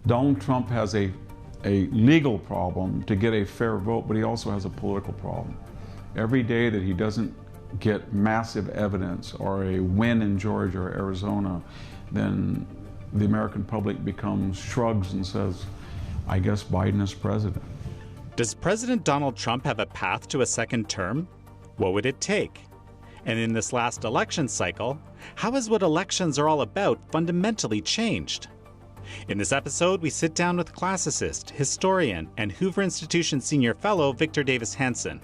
Donald Trump has a legal problem to get a fair vote, but he also has a political problem. Every day that he doesn't get massive evidence or a win in Georgia or Arizona, then the American public shrugs and says, I guess Biden is president. Does President Donald Trump have a path to a second term? What would it take? And in this last election cycle, how has what elections are all about fundamentally changed? In this episode, we sit down with classicist, historian, and Hoover Institution Senior Fellow Victor Davis Hanson.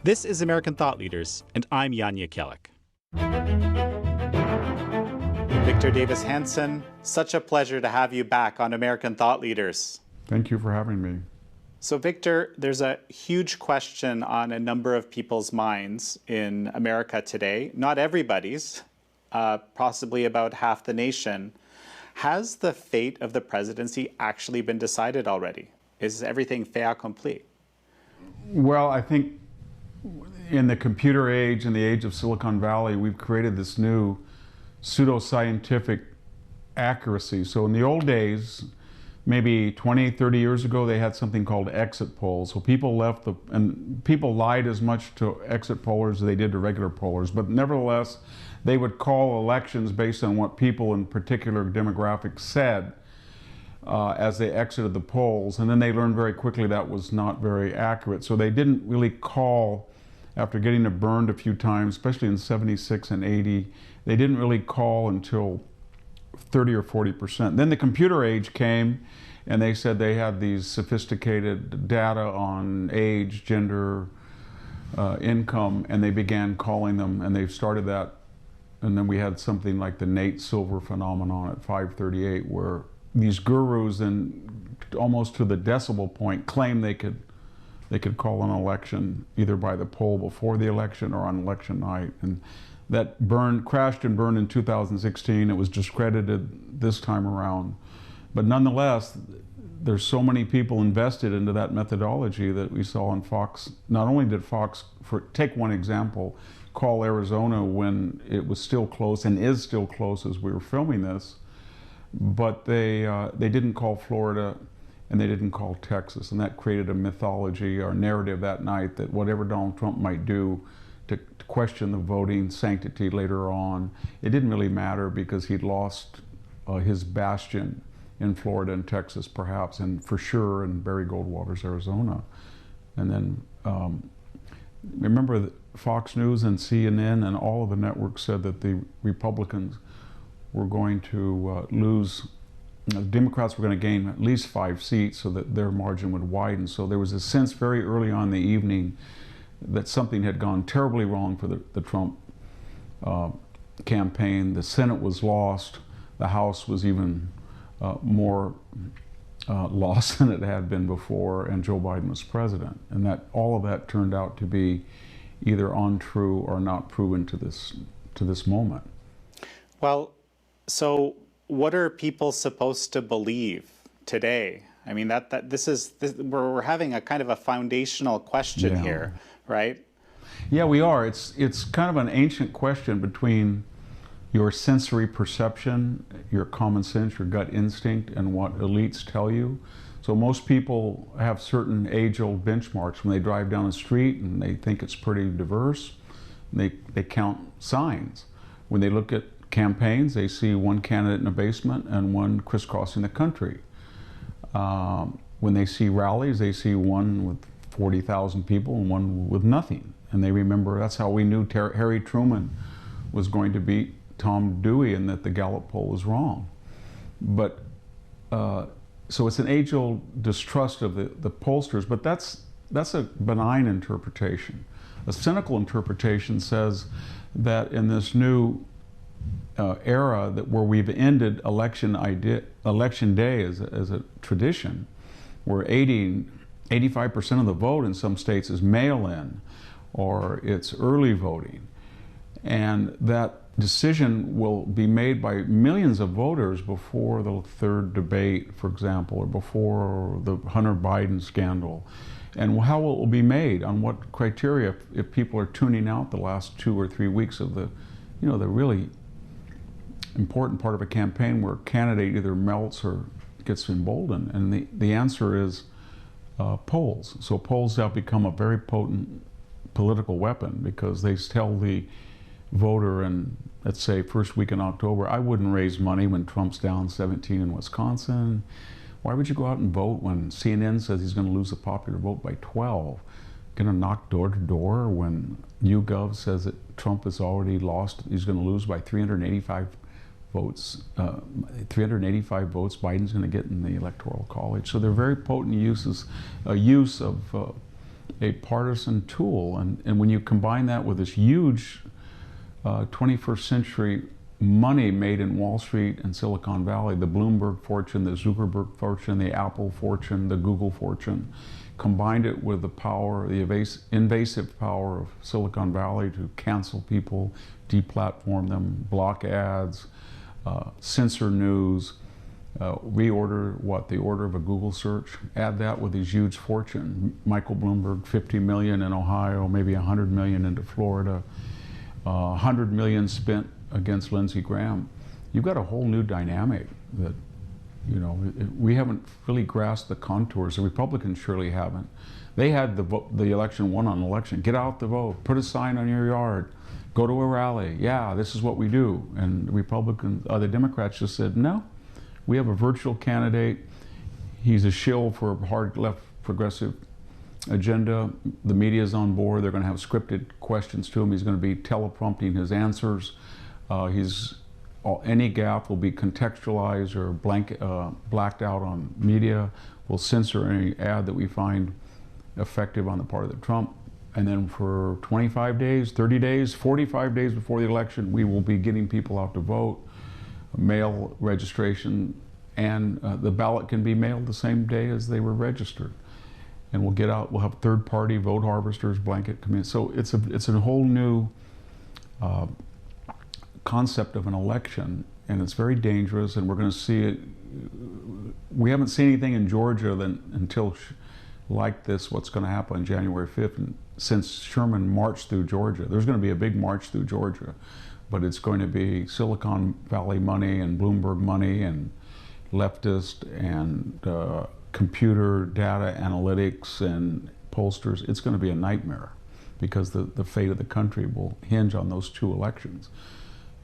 This is American Thought Leaders, and I'm Yanya Kellick. Victor Davis Hanson, such a pleasure to have you back on American Thought Leaders. Thank you for having me. So Victor, there's a huge question on a number of people's minds in America today, not everybody's, possibly about half the nation. Has the fate of the presidency actually been decided already? Is everything fait accompli? Well, I think in the computer age, in the age of Silicon Valley, we've created this new pseudoscientific accuracy. So in the old days, maybe 20, 30 years ago, they had something called exit polls. So people and people lied as much to exit pollers as they did to regular pollers. But nevertheless, they would call elections based on what people in particular demographics said as they exited the polls. And then they learned very quickly that was not very accurate. So they didn't really call, after getting it burned a few times, especially in 76 and 80, they didn't really call until 30 or 40%. Then the computer age came, and they said they had these sophisticated data on age, gender, income, and they began calling them, and they started that. And then we had something like the Nate Silver phenomenon at 538, where these gurus, then almost to the decibel point, claimed they could call an election either by the poll before the election or on election night. And that crashed and burned in 2016. It was discredited this time around. But nonetheless, there's so many people invested into that methodology that we saw on Fox. Not only did Fox, take one example, call Arizona when it was still close and is still close as we were filming this, but they didn't call Florida and they didn't call Texas. And that created a mythology or narrative that night that whatever Donald Trump might do to question the voting sanctity later on, it didn't really matter because he'd lost his bastion in Florida and Texas perhaps, and for sure in Barry Goldwater's Arizona. And then remember that Fox News and CNN and all of the networks said that the Republicans were going to lose, the Democrats were going to gain at least 5 seats so that their margin would widen. So there was a sense very early on in the evening that something had gone terribly wrong for the Trump campaign. The Senate was lost. The House was even more lost than it had been before, and Joe Biden was president. And that all of that turned out to be either untrue or not proven to this moment. Well, so what are people supposed to believe today? I mean, we're having a kind of a foundational question here, right? Yeah, we are. It's kind of an ancient question between your sensory perception, your common sense, your gut instinct, and what elites tell you. So most people have certain age-old benchmarks when they drive down the street and they think it's pretty diverse. They count signs. When they look at campaigns, they see one candidate in a basement and one crisscrossing the country. When they see rallies, they see one with 40,000 people and one with nothing. And they remember that's how we knew Harry Truman was going to beat Tom Dewey and that the Gallup poll was wrong. But so it's an age-old distrust of the pollsters, but that's a benign interpretation. A cynical interpretation says that in this new era where we've ended election day as a tradition, where 85% of the vote in some states is mail-in or it's early voting, and that decision will be made by millions of voters before the third debate, for example, or before the Hunter Biden scandal. And how will it be made? On what criteria? If people are tuning out the last 2 or 3 weeks of the really important part of a campaign where a candidate either melts or gets emboldened? And the answer is polls. So polls have become a very potent political weapon because they tell the voter in, let's say, first week in October, I wouldn't raise money when Trump's down 17 in Wisconsin. Why would you go out and vote when CNN says he's going to lose the popular vote by 12? Going to knock door to door when YouGov says that Trump has already lost, he's going to lose by 385 votes. 385 votes Biden's going to get in the Electoral College. So they're very potent use of a partisan tool. And when you combine that with this huge 21st century money made in Wall Street and Silicon Valley, the Bloomberg fortune, the Zuckerberg fortune, the Apple fortune, the Google fortune, combined it with the power, the invasive power of Silicon Valley to cancel people, deplatform them, block ads, censor news, reorder the order of a Google search. Add that with his huge fortune. Michael Bloomberg, 50 million in Ohio, maybe 100 million into Florida, 100 million spent against Lindsey Graham. You've got a whole new dynamic that, you know, we haven't really grasped the contours. The Republicans surely haven't. They had the election won on election. Get out the vote, put a sign on your yard, go to a rally. Yeah, this is what we do. And the Democrats just said, no, we have a virtual candidate. He's a shill for a hard left progressive agenda. The media's on board. They're going to have scripted questions to him. He's going to be teleprompting his answers. Any gaffe will be contextualized or blacked out on media. We'll censor any ad that we find effective on the part of the Trump. And then for 25 days, 30 days, 45 days before the election, we will be getting people out to vote, mail registration, and the ballot can be mailed the same day as they were registered. And we'll get out, we'll have third-party vote harvesters, blanket committee. So it's a whole new concept of an election, and it's very dangerous, and we're going to see it. We haven't seen anything in Georgia until like this, what's going to happen on January 5th, and since Sherman marched through Georgia. There's going to be a big march through Georgia, but it's going to be Silicon Valley money and Bloomberg money and leftist and computer data analytics and pollsters. It's going to be a nightmare because the fate of the country will hinge on those two elections.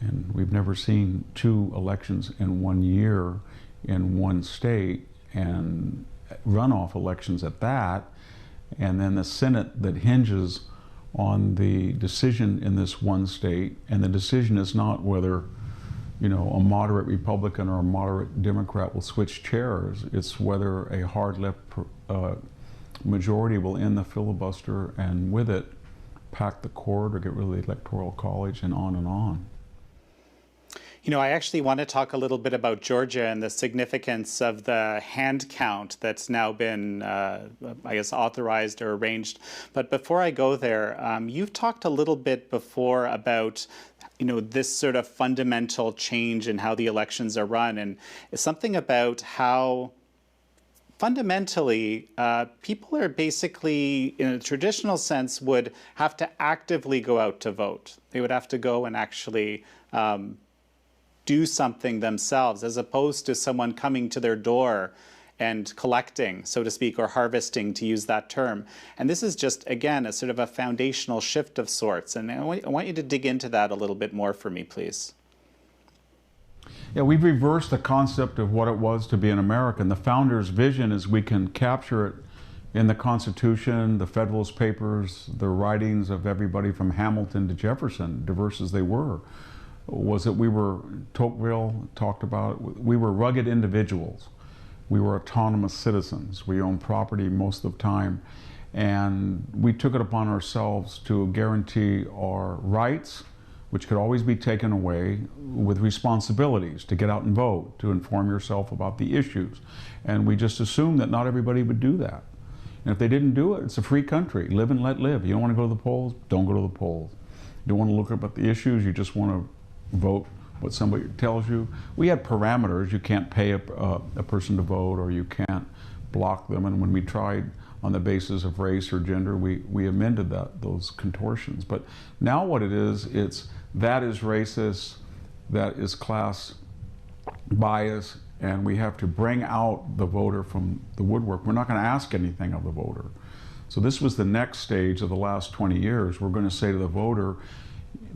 And we've never seen two elections in 1 year in one state, and runoff elections at that, and then the Senate that hinges on the decision in this one state. And the decision is not whether, you know, a moderate Republican or a moderate Democrat will switch chairs. It's whether a hard left majority will end the filibuster and with it pack the court or get rid of the Electoral College, and on and on. You know, I actually want to talk a little bit about Georgia and the significance of the hand count that's now been, I guess, authorized or arranged. But before I go there, you've talked a little bit before about, you know, this sort of fundamental change in how the elections are run, and it's something about how fundamentally people are basically, in a traditional sense, would have to actively go out to vote. They would have to go and actually do something themselves, as opposed to someone coming to their door and collecting, so to speak, or harvesting, to use that term. And this is just, again, a sort of a foundational shift of sorts. And I want you to dig into that a little bit more for me, please. Yeah, we've reversed the concept of what it was to be an American. The founder's vision is we can capture it in the Constitution, the Federalist Papers, the writings of everybody from Hamilton to Jefferson, diverse as they were. Was that we were, Tocqueville talked about, we were rugged individuals. We were autonomous citizens. We owned property most of the time. And we took it upon ourselves to guarantee our rights, which could always be taken away, with responsibilities to get out and vote, to inform yourself about the issues. And we just assumed that not everybody would do that. And if they didn't do it, it's a free country. Live and let live. You don't want to go to the polls? Don't go to the polls. You don't want to look up at the issues? You just want to vote what somebody tells you. We had parameters. You can't pay a person to vote, or you can't block them. And when we tried on the basis of race or gender, we amended those contortions. But now what it is, that is racist, that is class bias, And we have to bring out the voter from the woodwork. We're not going to ask anything of the voter. So this was the next stage of the last 20 years. We're going to say to the voter,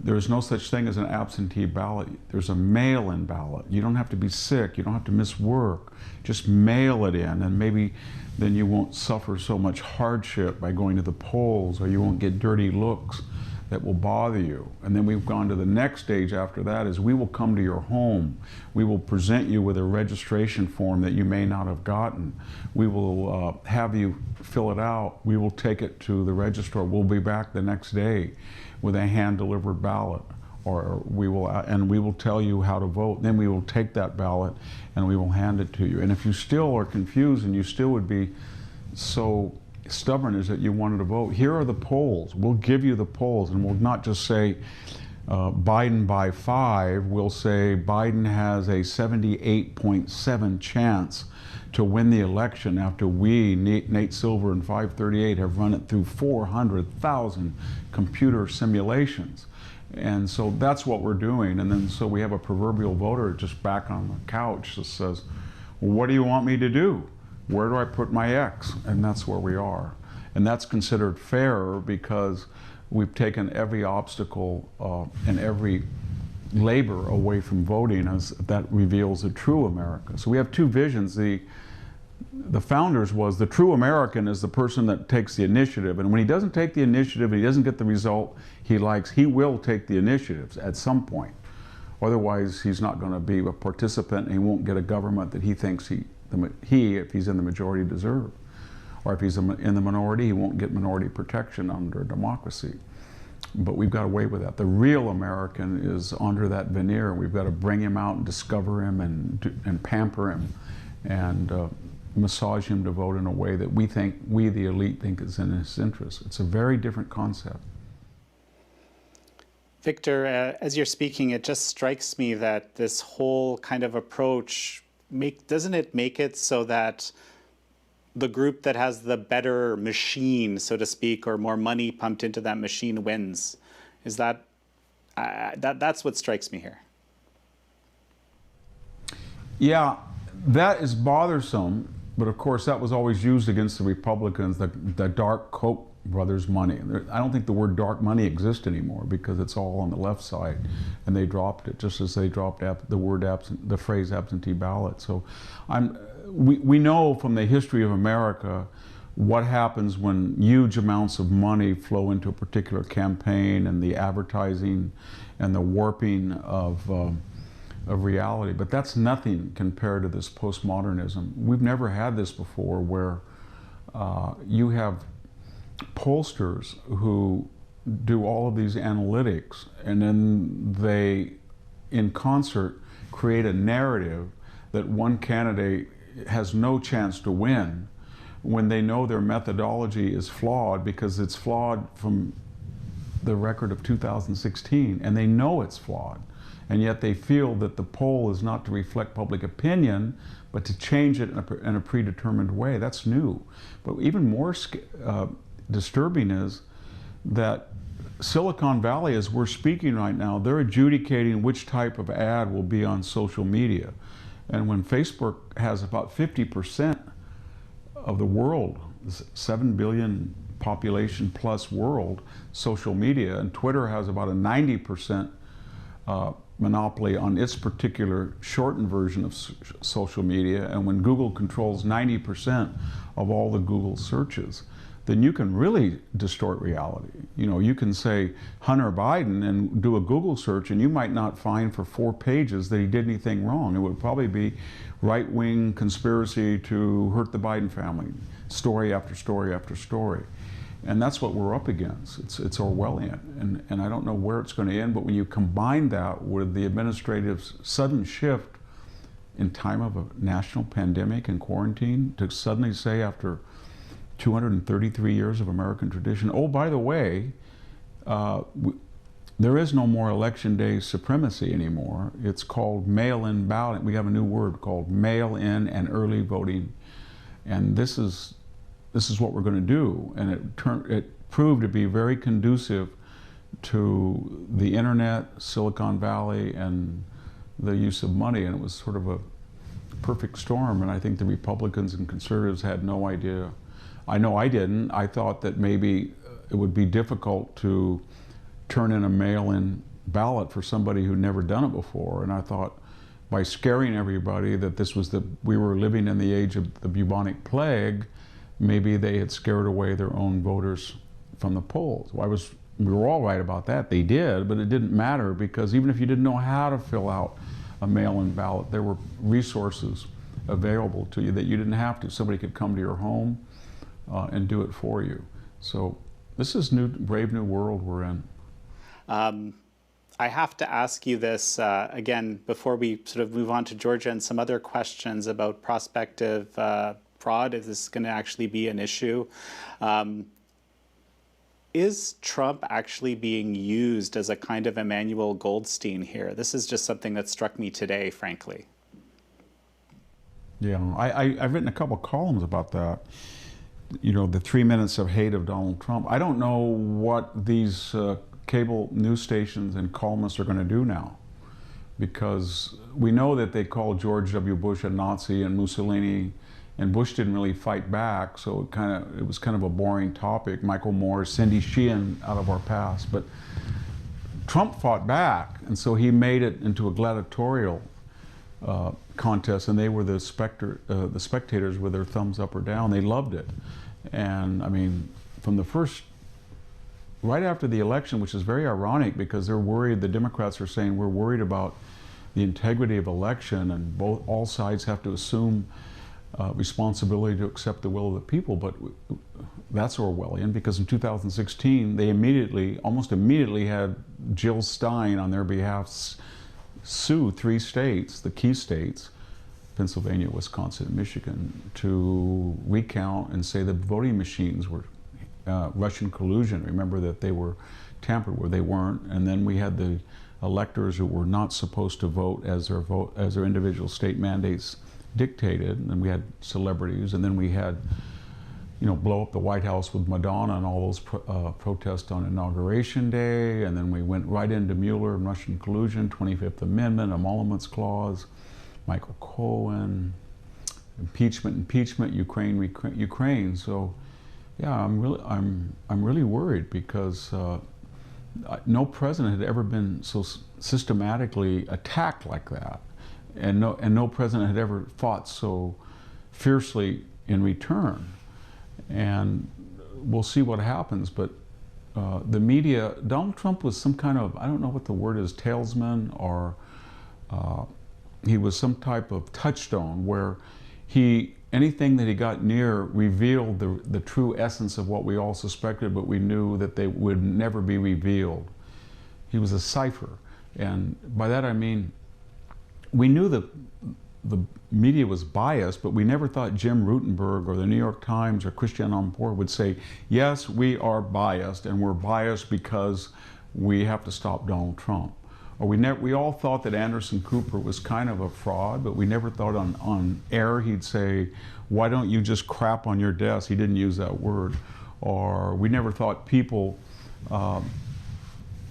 there's no such thing as an absentee ballot. There's a mail-in ballot. You don't have to be sick. You don't have to miss work. Just mail it in, and maybe then you won't suffer so much hardship by going to the polls, or you won't get dirty looks that will bother you. And then we've gone to the next stage after that is we will come to your home. We will present you with a registration form that you may not have gotten. We will have you fill it out. We will take it to the registrar. We'll be back the next day with a hand-delivered ballot, or we will tell you how to vote. Then we will take that ballot and we will hand it to you. And if you still are confused and you still would be so stubborn as that you wanted to vote, here are the polls. We'll give you the polls, and we'll not just say Biden by 5. We'll say Biden has a 78.7 chance to win the election after we, Nate Silver and 538, have run it through 400,000 computer simulations. And so that's what we're doing. And then so we have a proverbial voter just back on the couch that says, well, what do you want me to do? Where do I put my X? And that's where we are. And that's considered fairer because we've taken every obstacle and every labor away from voting, as that reveals a true America. So we have two visions. The founders was the true American is the person that takes the initiative. And when he doesn't take the initiative, he doesn't get the result he likes, he will take the initiatives at some point. Otherwise, he's not going to be a participant, and he won't get a government that he thinks if he's in the majority, deserve. Or if he's in the minority, he won't get minority protection under democracy. But we've got away with that. The real American is under that veneer, and we've got to bring him out and discover him and pamper him and massage him to vote in a way that we, the elite, think is in his interest. It's a very different concept. Victor, as you're speaking, it just strikes me that this whole kind of approach, doesn't it make it so that the group that has the better machine, so to speak, or more money pumped into that machine wins? Is that, that's what strikes me here. Yeah, that is bothersome, but of course that was always used against the Republicans, the dark Koch brothers money. I don't think the word dark money exists anymore because it's all on the left side, and they dropped it just as they dropped the phrase absentee ballot. So we know from the history of America what happens when huge amounts of money flow into a particular campaign, and the advertising and the warping of reality. But that's nothing compared to this postmodernism. We've never had this before, where you have pollsters who do all of these analytics, and then they, in concert, create a narrative that one candidate has no chance to win, when they know their methodology is flawed, because it's flawed from the record of 2016, and they know it's flawed. And yet they feel that the poll is not to reflect public opinion, but to change it in a predetermined way. That's new. But even more disturbing is that Silicon Valley, as we're speaking right now, they're adjudicating which type of ad will be on social media. And when Facebook has about 50% of the world, 7 billion population plus world, social media, and Twitter has about a 90% monopoly on its particular shortened version of social media, and when Google controls 90% of all the Google searches, then you can really distort reality. You know, you can say Hunter Biden and do a Google search, and you might not find for 4 pages that he did anything wrong. It would probably be right-wing conspiracy to hurt the Biden family, story after story after story. And that's what we're up against. It's Orwellian, and I don't know where it's going to end, but when you combine that with the administrative's sudden shift in time of a national pandemic and quarantine, to suddenly say after 233 years of American tradition, oh, by the way, there is no more election day supremacy anymore. It's called mail-in ballot. We have a new word called mail-in and early voting, and this is what we're going to do. And it proved to be very conducive to the internet, Silicon Valley, and the use of money. And it was sort of a perfect storm, and I think the Republicans and conservatives had no idea. I know I didn't. I thought that maybe it would be difficult to turn in a mail-in ballot for somebody who'd never done it before, and I thought by scaring everybody that we were living in the age of the bubonic plague, maybe they had scared away their own voters from the polls. We were all right about that. They did, but it didn't matter, because even if you didn't know how to fill out a mail-in ballot, there were resources available to you that you didn't have to. Somebody could come to your home and do it for you. So this is brave new world we're in. I have to ask you this again before we sort of move on to Georgia and some other questions about prospective fraud, if this is going to actually be an issue. Is Trump actually being used as a kind of Emmanuel Goldstein here? This is just something that struck me today, frankly. Yeah, I've written a couple columns about that. You know, the 3 minutes of hate of Donald Trump. I don't know what these cable news stations and columnists are going to do now, because we know that they called George W. Bush a Nazi and Mussolini, and Bush didn't really fight back, so it was kind of a boring topic. Michael Moore, Cindy Sheehan out of our past, but Trump fought back, and so he made it into a gladiatorial contest, and they were the spectators with their thumbs up or down. They loved it, and I mean, from the first, right after the election, which is very ironic because they're worried. The Democrats are saying we're worried about the integrity of election, and all sides have to assume responsibility to accept the will of the people, but that's Orwellian, because in 2016 they almost immediately had Jill Stein on their behalf sue 3 states, the key states, Pennsylvania, Wisconsin, and Michigan, to recount and say the voting machines were Russian collusion. Remember that they were tampered where they weren't, and then we had the electors who were not supposed to vote as their individual state mandates dictated, and we had celebrities, and then we had, you know, blow up the White House with Madonna and all those protests on Inauguration Day, and then we went right into Mueller and Russian collusion, 25th Amendment, emoluments clause, Michael Cohen, impeachment, Ukraine. So, yeah, I'm really worried, because no president had ever been so systematically attacked like that. And no president had ever fought so fiercely in return. And we'll see what happens, but the media, Donald Trump was some kind of, I don't know what the word is, talesman, or he was some type of touchstone where anything that he got near revealed the true essence of what we all suspected, but we knew that they would never be revealed. He was a cipher, and by that I mean, we knew that the media was biased, but we never thought Jim Rutenberg or the New York Times or Christiane Amanpour would say, yes, we are biased, and we're biased because we have to stop Donald Trump. Or we all thought that Anderson Cooper was kind of a fraud, but we never thought on air he'd say, why don't you just crap on your desk? He didn't use that word. Or we never thought people,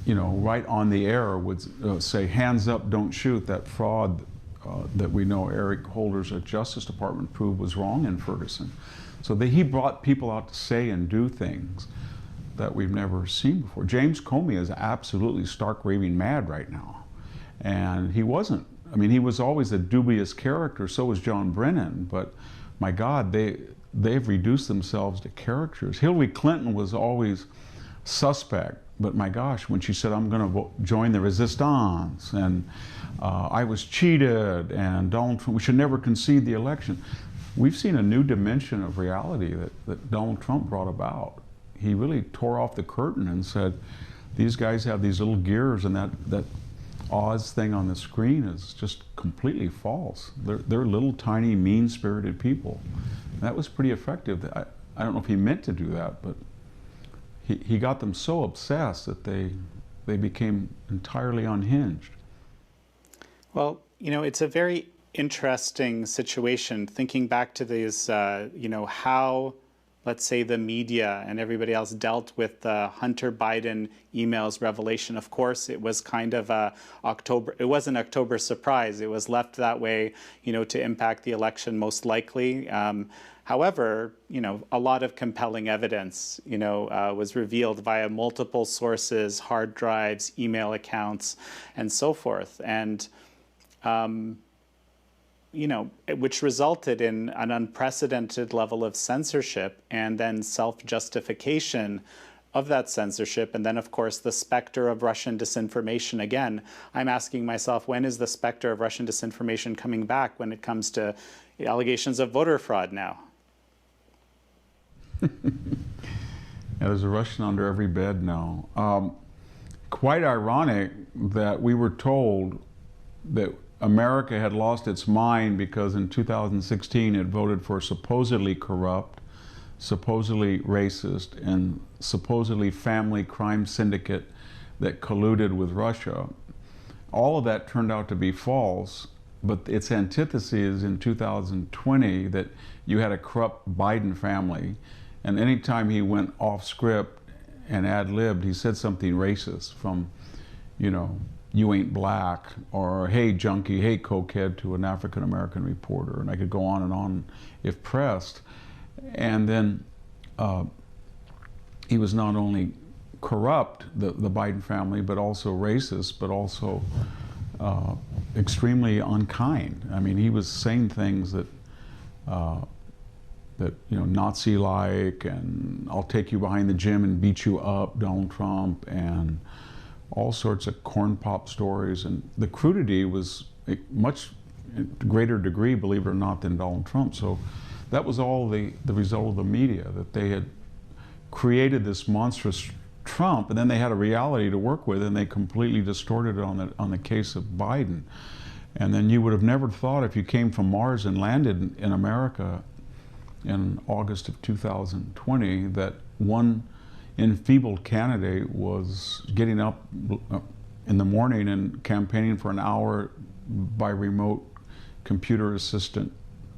you know, right on the air would say, hands up, don't shoot. That fraud that we know Eric Holder's Justice Department proved was wrong in Ferguson. So he brought people out to say and do things that we've never seen before. James Comey is absolutely stark raving mad right now. And he wasn't. I mean, he was always a dubious character, so was John Brennan, but my God, they've reduced themselves to caricatures. Hillary Clinton was always suspect, but my gosh, when she said, I'm going to join the resistance, and I was cheated, and Donald Trump, we should never concede the election. We've seen a new dimension of reality that Donald Trump brought about. He really tore off the curtain and said, these guys have these little gears, and that Oz thing on the screen is just completely false. They're little, tiny, mean-spirited people. And that was pretty effective. I don't know if he meant to do that, but he got them so obsessed that they became entirely unhinged. Well, you know, it's a very interesting situation, thinking back to these, you know, how let's say, the media and everybody else dealt with the Hunter Biden emails revelation. Of course, it was kind of it was an October surprise. It was left that way, to impact the election most likely. However, a lot of compelling evidence, was revealed via multiple sources, hard drives, email accounts, and so forth. And which resulted in an unprecedented level of censorship and then self-justification of that censorship. And then, of course, the specter of Russian disinformation. Again, I'm asking myself, when is the specter of Russian disinformation coming back when it comes to allegations of voter fraud now? Yeah, there's a Russian under every bed now. Quite ironic that we were told that America had lost its mind because in 2016 it voted for a supposedly corrupt, supposedly racist, and supposedly family crime syndicate that colluded with Russia. All of that turned out to be false, but its antithesis in 2020 that you had a corrupt Biden family, and anytime he went off script and ad-libbed, he said something racist from, you ain't black, or hey junkie, hey cokehead to an African-American reporter, and I could go on if pressed. And then he was not only corrupt, the Biden family, but also racist, but also extremely unkind. I mean, he was saying things that Nazi-like, and I'll take you behind the gym and beat you up, Donald Trump, and all sorts of corn pop stories. And the crudity was a much greater degree, believe it or not, than Donald Trump. So that was all the result of the media, that they had created this monstrous Trump, and then they had a reality to work with, and they completely distorted it on the case of Biden. And then you would have never thought, if you came from Mars and landed in America in August of 2020, that one enfeebled candidate was getting up in the morning and campaigning for an hour by remote computer assistant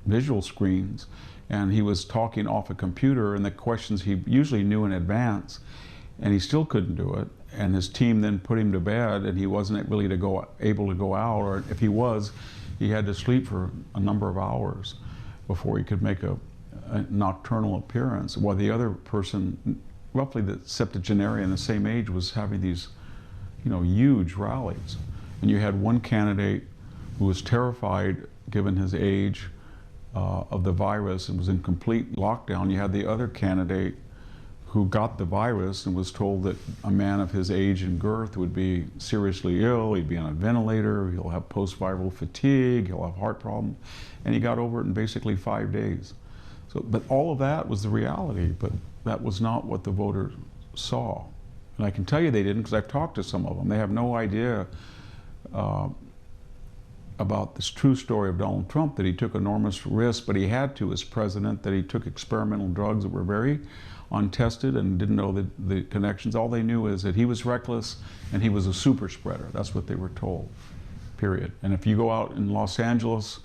visual screens, and he was talking off a computer, and the questions he usually knew in advance, and he still couldn't do it, and his team then put him to bed, and he wasn't really able to go out, or if he was, he had to sleep for a number of hours before he could make a nocturnal appearance, while the other person, roughly the septuagenarian, the same age, was having these, huge rallies. And you had one candidate who was terrified, given his age, of the virus and was in complete lockdown. You had the other candidate who got the virus and was told that a man of his age and girth would be seriously ill, he'd be on a ventilator, he'll have post-viral fatigue, he'll have heart problems, and he got over it in basically 5 days. So, but all of that was the reality, but that was not what the voters saw. And I can tell you they didn't, because I've talked to some of them. They have no idea about this true story of Donald Trump, that he took enormous risks, but he had to as president, that he took experimental drugs that were very untested and didn't know the connections. All they knew is that he was reckless and he was a super spreader. That's what they were told, period. And if you go out in Los Angeles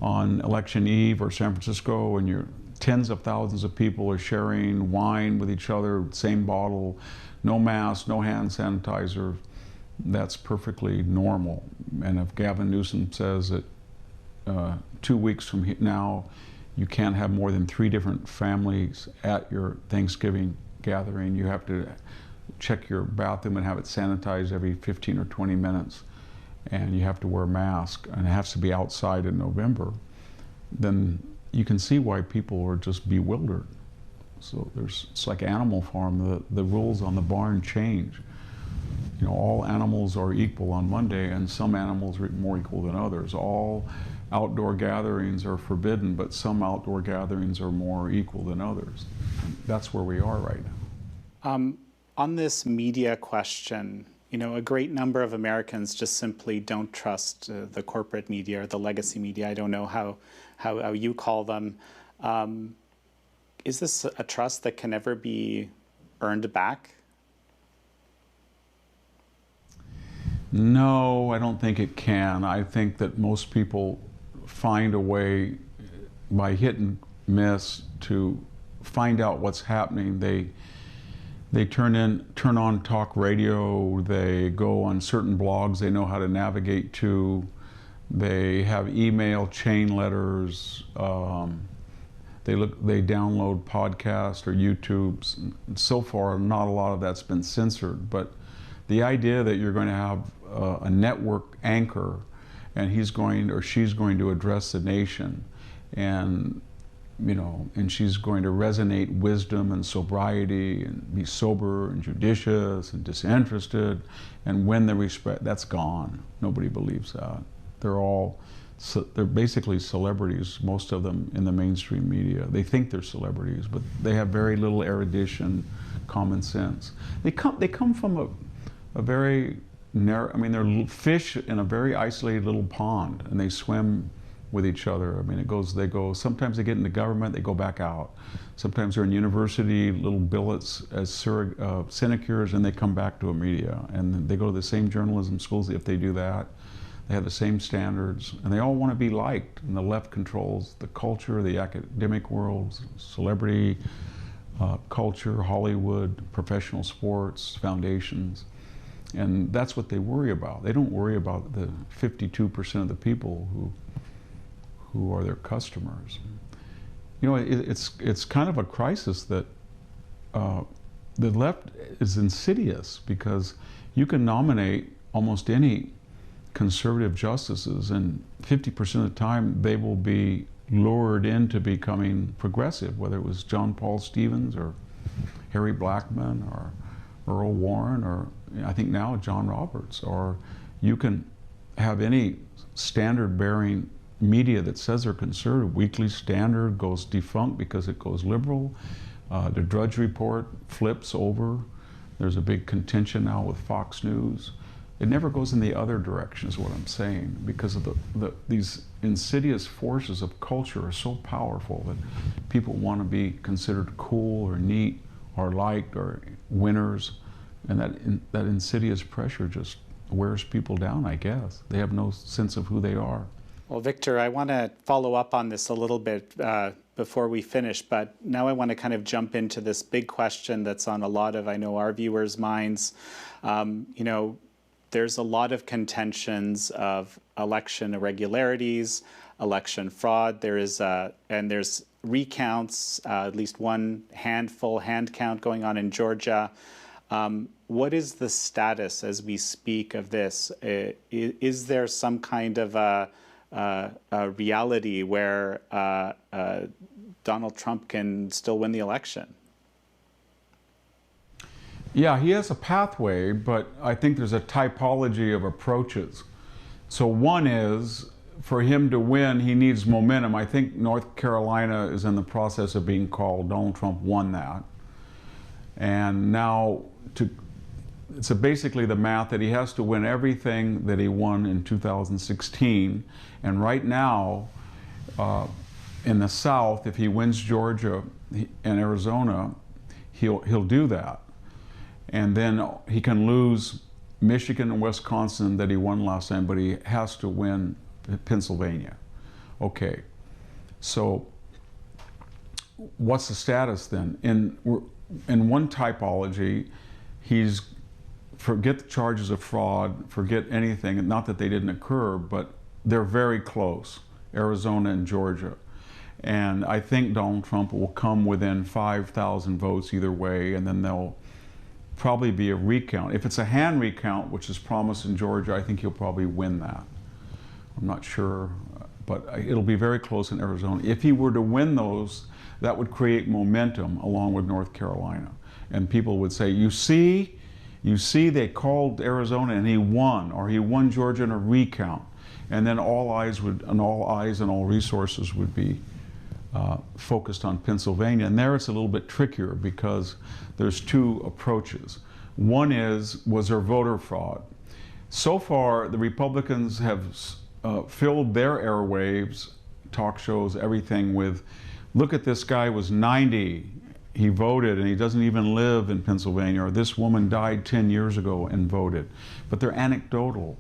on election eve, or San Francisco, and you're tens of thousands of people are sharing wine with each other, same bottle, no mask, no hand sanitizer, that's perfectly normal. And if Gavin Newsom says that 2 weeks from now you can't have more than 3 different families at your Thanksgiving gathering, you have to check your bathroom and have it sanitized every 15 or 20 minutes, and you have to wear a mask, and it has to be outside in November, then you can see why people are just bewildered. So it's like Animal Farm, the rules on the barn change. All animals are equal on Monday, and some animals are more equal than others. All outdoor gatherings are forbidden, but some outdoor gatherings are more equal than others. And that's where we are right now. On this media question, a great number of Americans just simply don't trust the corporate media or the legacy media. I don't know how you call them. Is this a trust that can never be earned back? No, I don't think it can. I think that most people find a way by hit and miss to find out what's happening. They turn on talk radio. They go on certain blogs they know how to navigate to. They have email chain letters. They download podcasts or YouTubes. And so far, not a lot of that's been censored. But the idea that you're going to have a network anchor, and he's going or she's going to address the nation, and and she's going to resonate wisdom and sobriety and be sober and judicious and disinterested and win the respect, that's gone. Nobody believes that. They're basically celebrities, most of them in the mainstream media. They think they're celebrities, but they have very little erudition, common sense. They come from a very narrow, they're fish in a very isolated little pond, and they swim with each other. Sometimes they get into government, they go back out. Sometimes they're in university, little billets as sinecures, and they come back to a media. And they go to the same journalism schools. If they do that, they have the same standards, and they all want to be liked. And the left controls the culture, the academic world, celebrity culture, Hollywood, professional sports, foundations. And that's what they worry about. They don't worry about the 52% of the people who are their customers. It's kind of a crisis that the left is insidious, because you can nominate almost any conservative justices, and 50% of the time they will be lured into becoming progressive, whether it was John Paul Stevens or Harry Blackmun or Earl Warren, or I think now John Roberts. Or you can have any standard-bearing media that says they're conservative. Weekly Standard goes defunct because it goes liberal. The Drudge Report flips over. There's a big contention now with Fox News. It never goes in the other direction, is what I'm saying, because of these insidious forces of culture are so powerful that people want to be considered cool or neat or liked or winners, and that insidious pressure just wears people down, I guess. They have no sense of who they are. Well, Victor, I want to follow up on this a little bit before we finish, but now I want to kind of jump into this big question that's on a lot of, I know, our viewers' minds. There's a lot of contentions of election irregularities, election fraud. There's recounts, at least one hand count going on in Georgia. What is the status as we speak of this? Is there some kind of a reality where Donald Trump can still win the election? Yeah, he has a pathway, but I think there's a typology of approaches. So one is, for him to win, he needs momentum. I think North Carolina is in the process of being called. Donald Trump won that. And now, it's basically the math that he has to win everything that he won in 2016. And right now, in the South, if he wins Georgia and Arizona, he'll do that. And then he can lose Michigan and Wisconsin that he won last time, but he has to win Pennsylvania. Okay, so what's the status then? In one typology, forget the charges of fraud, forget anything, not that they didn't occur, but they're very close, Arizona and Georgia. And I think Donald Trump will come within 5,000 votes either way, and then there'll probably be a recount. If it's a hand recount, which is promised in Georgia, I think he'll probably win that. I'm not sure, but it'll be very close in Arizona. If he were to win those, that would create momentum along with North Carolina. And people would say, you see they called Arizona and he won, or he won Georgia in a recount. And then all eyes and all resources would be focused on Pennsylvania. And there it's a little bit trickier because there's two approaches. One is, was there voter fraud? So far, the Republicans have filled their airwaves, talk shows, everything with, look at this guy was 90, he voted and he doesn't even live in Pennsylvania, or this woman died 10 years ago and voted. But they're anecdotal.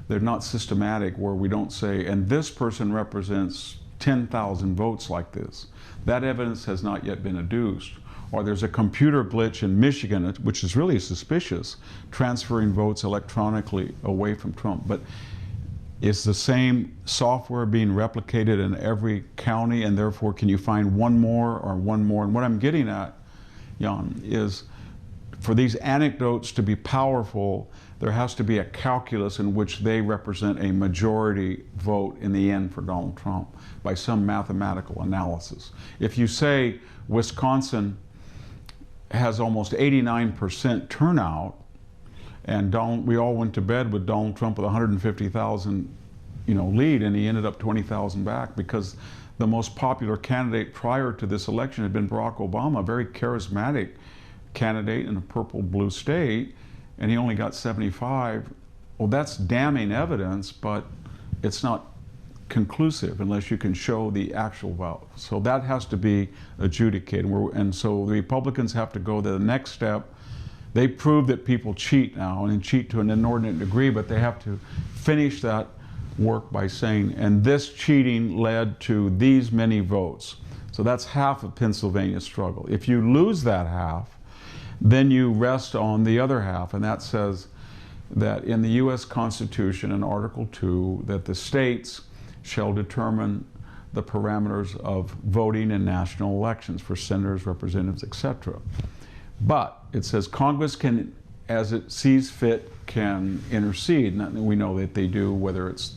They're not systematic, where we don't say, and this person represents 10,000 votes like this. That evidence has not yet been adduced. Or there's a computer glitch in Michigan, which is really suspicious, transferring votes electronically away from Trump. But is the same software being replicated in every county, and therefore can you find one more or one more? And what I'm getting at, Jan, is for these anecdotes to be powerful, there has to be a calculus in which they represent a majority vote in the end for Donald Trump by some mathematical analysis. If you say Wisconsin has almost 89% turnout, and we all went to bed with Donald Trump with 150,000, lead, and he ended up 20,000 back because the most popular candidate prior to this election had been Barack Obama, a very charismatic candidate in a purple-blue state, and he only got 75. Well, that's damning evidence, but it's not conclusive unless you can show the actual vote. So that has to be adjudicated. And so the Republicans have to go to the next step. They prove that people cheat now and cheat to an inordinate degree, but they have to finish that work by saying, and this cheating led to these many votes. So that's half of Pennsylvania's struggle. If you lose that half, then you rest on the other half, and that says that in the U.S. Constitution in Article 2 that the states shall determine the parameters of voting in national elections for senators, representatives, etc. But it says Congress can, as it sees fit, can intercede. And we know that they do, whether it's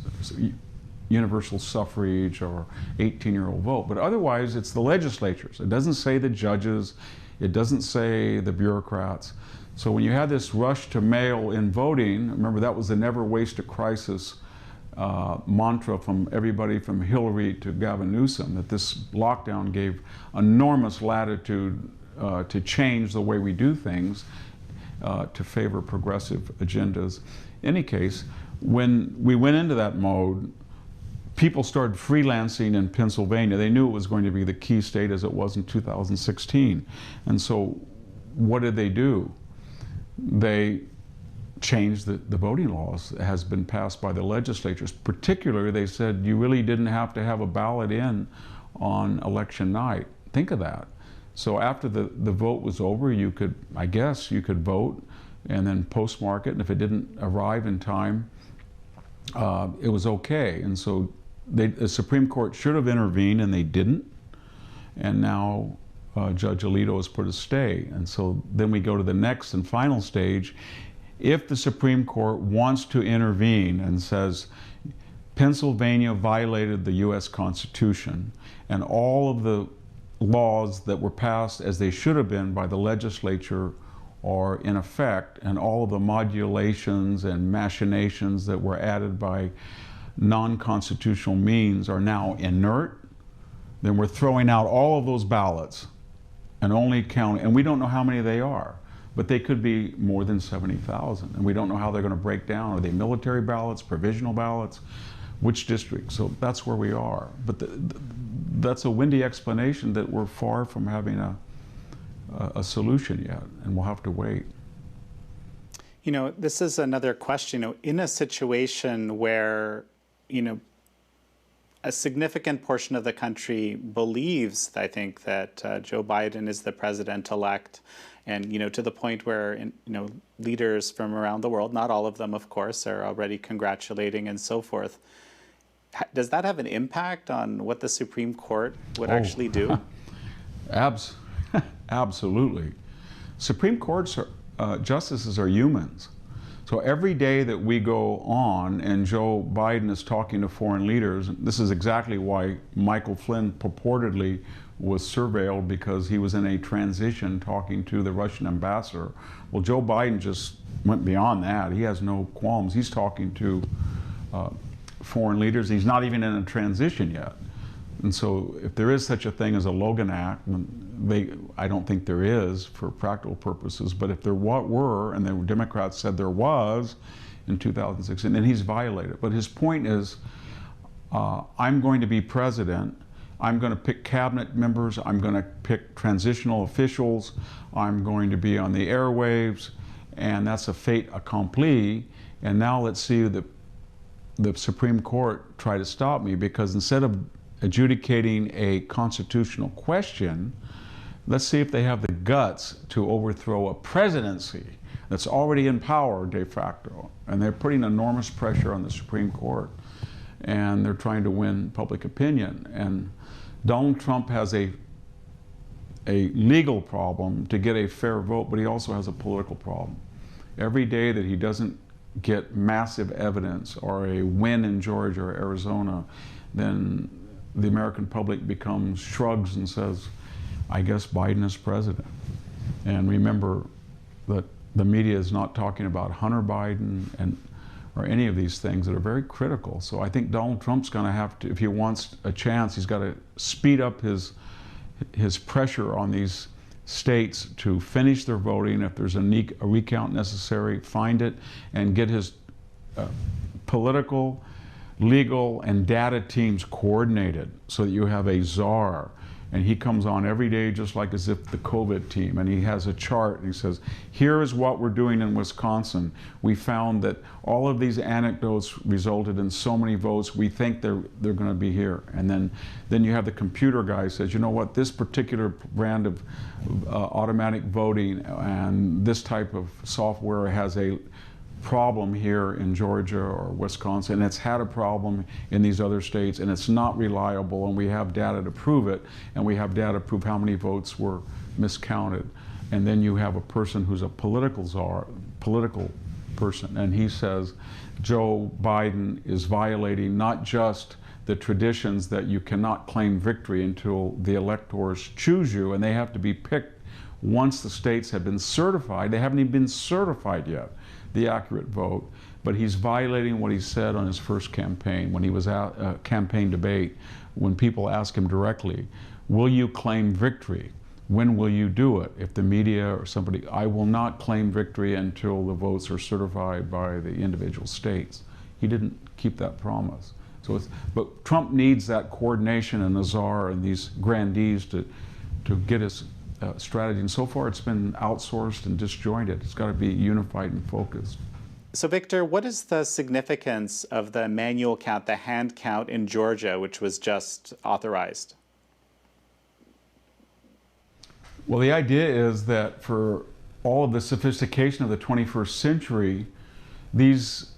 universal suffrage or 18-year-old vote. But otherwise, it's the legislatures. It doesn't say the judges. It doesn't say the bureaucrats. So when you had this rush to mail-in voting, remember that was the never waste a crisis mantra from everybody from Hillary to Gavin Newsom, that this lockdown gave enormous latitude to change the way we do things to favor progressive agendas. In any case, when we went into that mode, people started freelancing in Pennsylvania. They knew it was going to be the key state as it was in 2016. And so what did they do? They changed the voting laws that has been passed by the legislatures. Particularly, they said you really didn't have to have a ballot in on election night. Think of that. So after the vote was over, you could, I guess, you could vote and then postmark it, and if it didn't arrive in time, it was okay. And so the Supreme Court should have intervened, and they didn't. And now Judge Alito has put a stay. And so then we go to the next and final stage. If the Supreme Court wants to intervene and says Pennsylvania violated the U.S. Constitution and all of the laws that were passed as they should have been by the legislature are in effect, and all of the modulations and machinations that were added by non-constitutional means are now inert, then we're throwing out all of those ballots and only counting, and we don't know how many they are, but they could be more than 70,000, and we don't know how they're going to break down. Are they military ballots, provisional ballots, which district? So that's where we are. But that's a windy explanation that we're far from having a solution yet, and we'll have to wait. This is another question. In a situation where, a significant portion of the country believes, I think, that Joe Biden is the president-elect, and, to the point where, leaders from around the world, not all of them, of course, are already congratulating and so forth. Does that have an impact on what the Supreme Court would actually do? Absolutely. Supreme Court's justices are humans. So every day that we go on and Joe Biden is talking to foreign leaders, this is exactly why Michael Flynn purportedly was surveilled, because he was in a transition talking to the Russian ambassador. Well, Joe Biden just went beyond that. He has no qualms. He's talking to foreign leaders. He's not even in a transition yet. And so if there is such a thing as a Logan Act, I don't think there is for practical purposes, but if there were, and the Democrats said there was in 2016, then he's violated. But his point is, I'm going to be president, I'm going to pick cabinet members, I'm going to pick transitional officials, I'm going to be on the airwaves, and that's a fait accompli. And now let's see the Supreme Court try to stop me, because instead of adjudicating a constitutional question, let's see if they have the guts to overthrow a presidency that's already in power de facto. And they're putting enormous pressure on the Supreme Court, and they're trying to win public opinion. And Donald Trump has a legal problem to get a fair vote, but he also has a political problem. Every day that he doesn't get massive evidence or a win in Georgia or Arizona, then the American public shrugs and says, I guess Biden is president. And remember that the media is not talking about Hunter Biden or any of these things that are very critical. So I think Donald Trump's going to have to, if he wants a chance, he's got to speed up his pressure on these states to finish their voting. If there's a recount necessary, find it and get his political, legal, and data teams coordinated so that you have a czar. And he comes on every day just like as if the COVID team, and he has a chart and he says, here is what we're doing in Wisconsin. We found that all of these anecdotes resulted in so many votes. We think they're going to be here. And then you have the computer guy who says, you know what, this particular brand of automatic voting and this type of software has a problem here in Georgia or Wisconsin, and it's had a problem in these other states, and it's not reliable, and we have data to prove it, and we have data to prove how many votes were miscounted. And then you have a person who's a political person, and he says Joe Biden is violating not just the traditions that you cannot claim victory until the electors choose you, and they have to be picked once the states have been certified. They haven't even been certified yet, the accurate vote, but he's violating what he said on his first campaign when he was at campaign debate, when people asked him directly, will you claim victory? When will you do it? If the media or somebody, I will not claim victory until the votes are certified by the individual states. He didn't keep that promise. But Trump needs that coordination and the czar and these grandees to get his strategy, and so far it's been outsourced and disjointed. It's got to be unified and focused. So Victor, what is the significance of the manual count, the hand count in Georgia, which was just authorized? Well, the idea is that for all of the sophistication of the 21st century, these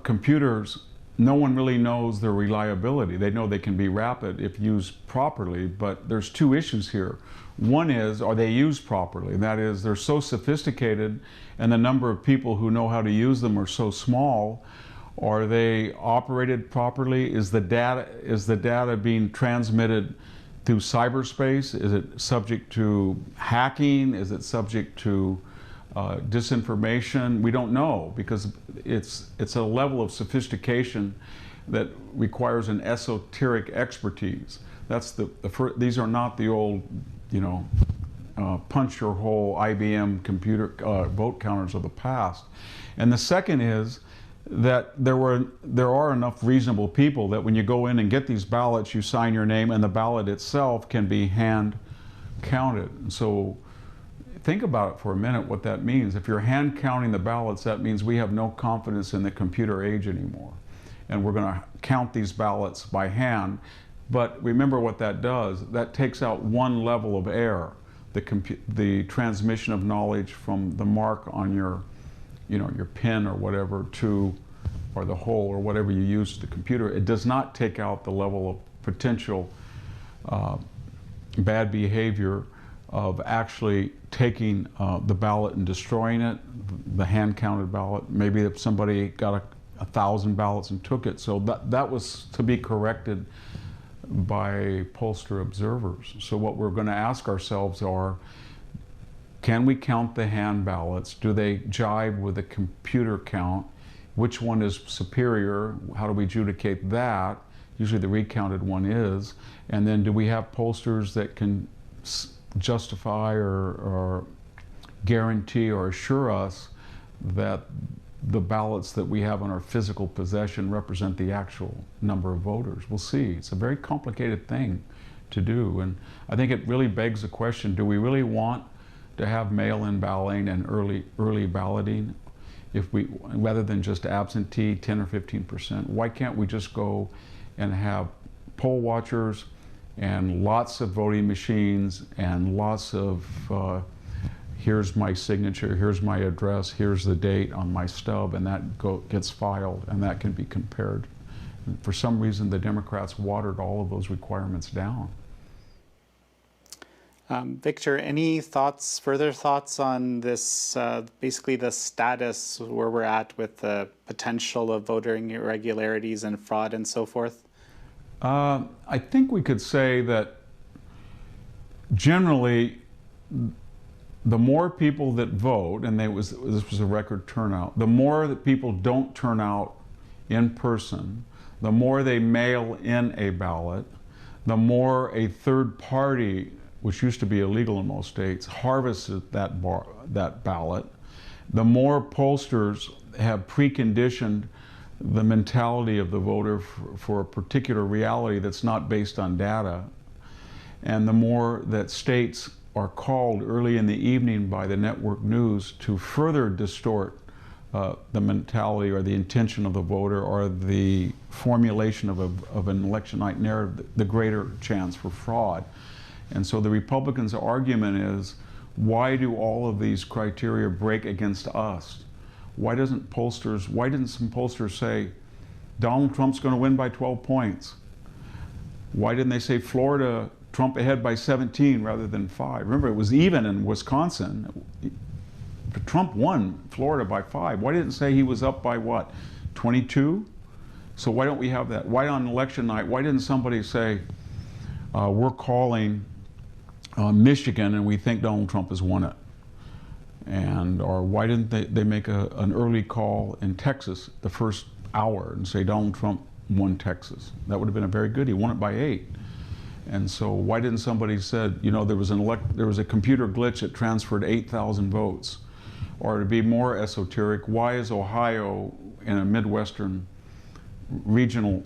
computers, no one really knows their reliability. They know they can be rapid if used properly, but there's two issues here. One is, are they used properly? And that is, they're so sophisticated and the number of people who know how to use them are so small. Are they operated properly? Is the data being transmitted through cyberspace? Is it subject to hacking? Is it subject to disinformation? We don't know, because it's a level of sophistication that requires an esoteric expertise. That's these are not the old, punch your hole IBM computer vote counters of the past. And the second is that there are enough reasonable people that when you go in and get these ballots, you sign your name, and the ballot itself can be hand counted. So think about it for a minute, what that means. If you're hand counting the ballots, that means we have no confidence in the computer age anymore. And we're going to count these ballots by hand. But remember what that does. That takes out one level of error, the transmission of knowledge from the mark on your pen or whatever or the hole or whatever you use to the computer. It does not take out the level of potential bad behavior of actually taking the ballot and destroying it, the hand-counted ballot. Maybe if somebody got 1,000 ballots and took it. So that was to be corrected by pollster observers. So what we're going to ask ourselves are, can we count the hand ballots? Do they jive with the computer count? Which one is superior? How do we adjudicate that? Usually the recounted one is. And then do we have pollsters that can justify or guarantee or assure us that the ballots that we have in our physical possession represent the actual number of voters? We'll see. It's a very complicated thing to do. And I think it really begs the question, do we really want to have mail-in balloting and early balloting rather than just absentee 10 or 15%? Why can't we just go and have poll watchers and lots of voting machines and lots of here's my signature, here's my address, here's the date on my stub, and that gets filed, and that can be compared. And for some reason, the Democrats watered all of those requirements down. Victor, any thoughts, further thoughts on this, basically the status where we're at with the potential of voting irregularities and fraud and so forth? I think we could say that generally, the more people that vote, and this was a record turnout, the more that people don't turn out in person, the more they mail in a ballot, the more a third party, which used to be illegal in most states, harvested that ballot, the more pollsters have preconditioned the mentality of the voter for a particular reality that's not based on data, and the more that states are called early in the evening by the network news to further distort the mentality or the intention of the voter or the formulation of an election night narrative, the greater chance for fraud. And so the Republicans' argument is, why do all of these criteria break against us? Why didn't some pollsters say, Donald Trump's going to win by 12 points? Why didn't they say Florida, Trump ahead by 17 rather than 5? Remember, it was even in Wisconsin. Trump won Florida by 5. Why didn't it say he was up by what, 22? So why don't we have that? Why on election night, why didn't somebody say, we're calling Michigan and we think Donald Trump has won it? Or why didn't they make an early call in Texas the first hour and say Donald Trump won Texas? That would have been a very good, he won it by 8. And so why didn't somebody said, you know, there was a computer glitch that transferred 8,000 votes? Or to be more esoteric, why is Ohio in a Midwestern regional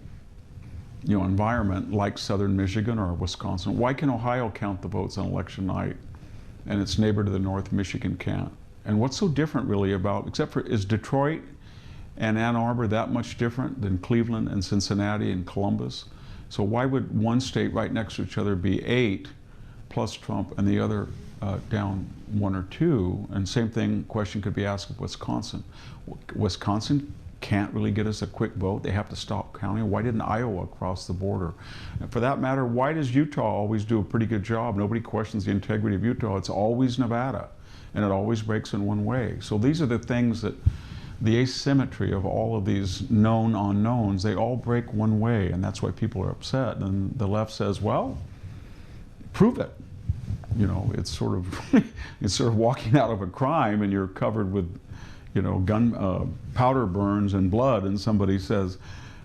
environment like southern Michigan or Wisconsin? Why can Ohio count the votes on election night and its neighbor to the north, Michigan, can't? And what's so different really about, is Detroit and Ann Arbor that much different than Cleveland and Cincinnati and Columbus? So why would one state right next to each other be 8 plus Trump and the other down 1 or 2? And same question could be asked of Wisconsin. Wisconsin can't really get us a quick vote. They have to stop counting. Why didn't Iowa cross the border? And for that matter, why does Utah always do a pretty good job? Nobody questions the integrity of Utah. It's always Nevada, and it always breaks in one way. So these are the things that, the asymmetry of all of these known unknowns, they all break one way, and that's why people are upset. And the left says, well, prove it. You know, it's sort of walking out of a crime and you're covered with, powder burns and blood, and somebody says,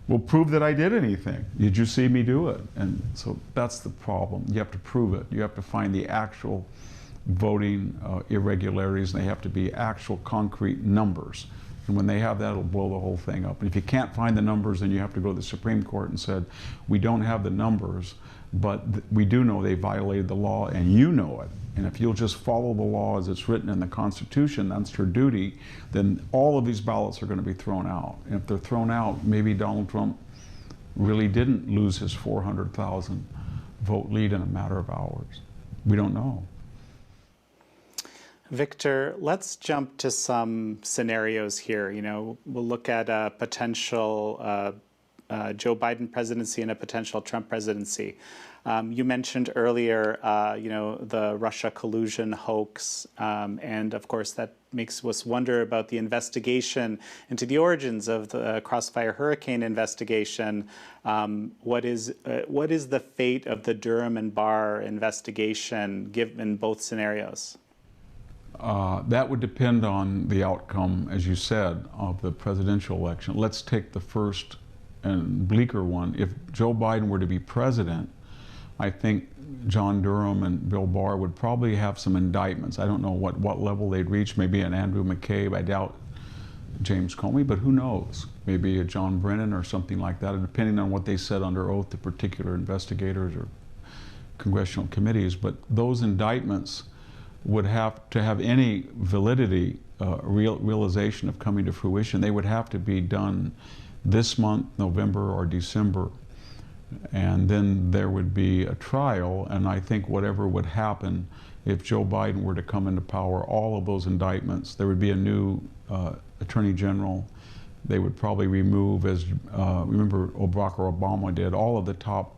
well, prove that I did anything. Did you see me do it? And so that's the problem. You have to prove it. You have to find the actual voting irregularities, and they have to be actual concrete numbers. And when they have that, it'll blow the whole thing up. And if you can't find the numbers, then you have to go to the Supreme Court and said, we don't have the numbers, but we do know they violated the law, and you know it. And if you'll just follow the law as it's written in the Constitution, that's your duty, then all of these ballots are going to be thrown out. And if they're thrown out, maybe Donald Trump really didn't lose his 400,000 vote lead in a matter of hours. We don't know. Victor, let's jump to some scenarios here. We'll look at a potential Joe Biden presidency and a potential Trump presidency. You mentioned earlier, the Russia collusion hoax, and of course that makes us wonder about the investigation into the origins of the Crossfire Hurricane investigation. What is the fate of the Durham and Barr investigation given both scenarios? That would depend on the outcome, as you said, of the presidential election. Let's take the first and bleaker one. If Joe Biden were to be president, I think John Durham and Bill Barr would probably have some indictments. I don't know what level they'd reach, maybe an Andrew McCabe. I doubt James Comey, but who knows? Maybe a John Brennan or something like that, depending on what they said under oath to particular investigators or congressional committees. But those indictments would have to have any validity, realization of coming to fruition. They would have to be done this month, November or December, And then there would be a trial, and I think whatever would happen if Joe Biden were to come into power, all of those indictments, there would be a new Attorney General. They would probably remove, as remember Barack Obama did, all of the top,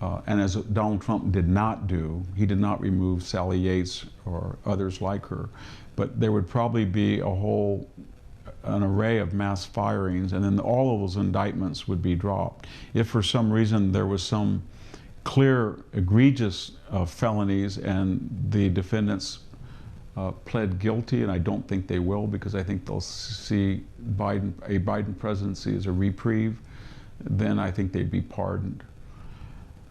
and as Donald Trump did not do, he did not remove Sally Yates or others like her, but there would probably be an array of mass firings, and then all of those indictments would be dropped. If for some reason there was some clear, egregious felonies and the defendants pled guilty, and I don't think they will, because I think they'll see a Biden presidency as a reprieve, then I think they'd be pardoned.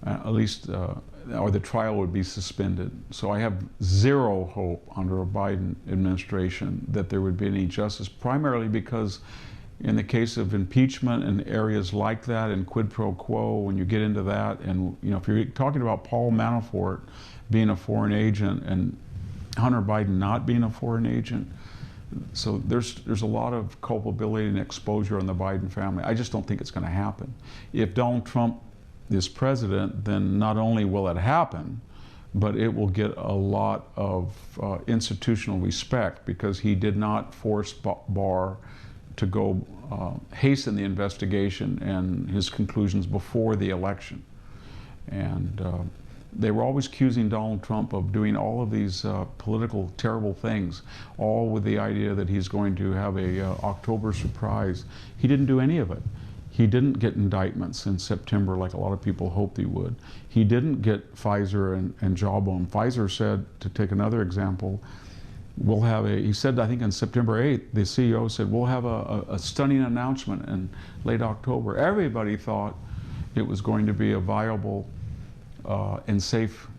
At least, or the trial would be suspended. So I have zero hope under a Biden administration that there would be any justice, primarily because in the case of impeachment and areas like that and quid pro quo, when you get into that, and if you're talking about Paul Manafort being a foreign agent and Hunter Biden not being a foreign agent, so there's a lot of culpability and exposure on the Biden family. I just don't think it's going to happen. If Donald Trump is president, then not only will it happen, but it will get a lot of institutional respect, because he did not force Barr to go hasten the investigation and his conclusions before the election. And they were always accusing Donald Trump of doing all of these political terrible things, all with the idea that he's going to have a October surprise. He didn't do any of it. He didn't get indictments in September like a lot of people hoped he would. He didn't get Pfizer and Jawbone. Pfizer said, to take another example, we'll have he said, I think on September 8th, the CEO said, we'll have a stunning announcement in late October. Everybody thought it was going to be a viable and safe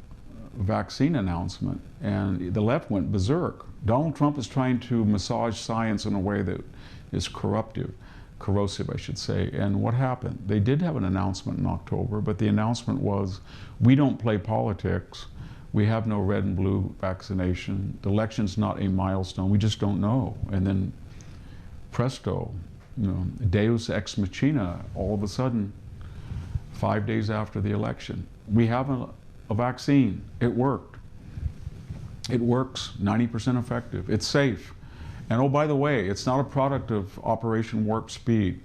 vaccine announcement, and the left went berserk. Donald Trump is trying to massage science in a way that is corrosive, I should say. And what happened? They did have an announcement in October, but the announcement was, we don't play politics. We have no red and blue vaccination. The election's not a milestone. We just don't know. And then presto, Deus ex machina, all of a sudden, 5 days after the election, we have a vaccine. It worked. It works, 90% effective. It's safe. And oh, by the way, it's not a product of Operation Warp Speed.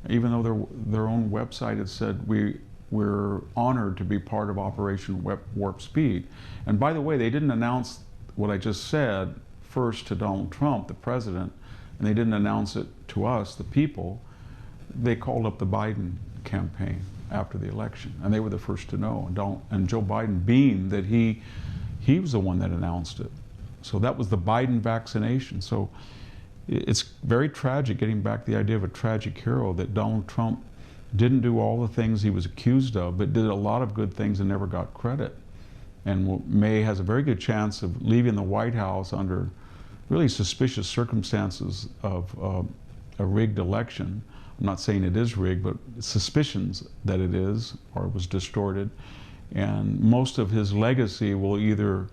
Even though their own website had said we're honored to be part of Operation Warp Speed. And by the way, they didn't announce what I just said first to Donald Trump, the president, and they didn't announce it to us, the people. They called up the Biden campaign after the election, and they were the first to know. And Joe Biden, being that he was the one that announced it. So that was the Biden vaccination. So it's very tragic, getting back to the idea of a tragic hero, that Donald Trump didn't do all the things he was accused of, but did a lot of good things and never got credit. And May has a very good chance of leaving the White House under really suspicious circumstances of a rigged election. I'm not saying it is rigged, but suspicions that it is, or was distorted. And most of his legacy will either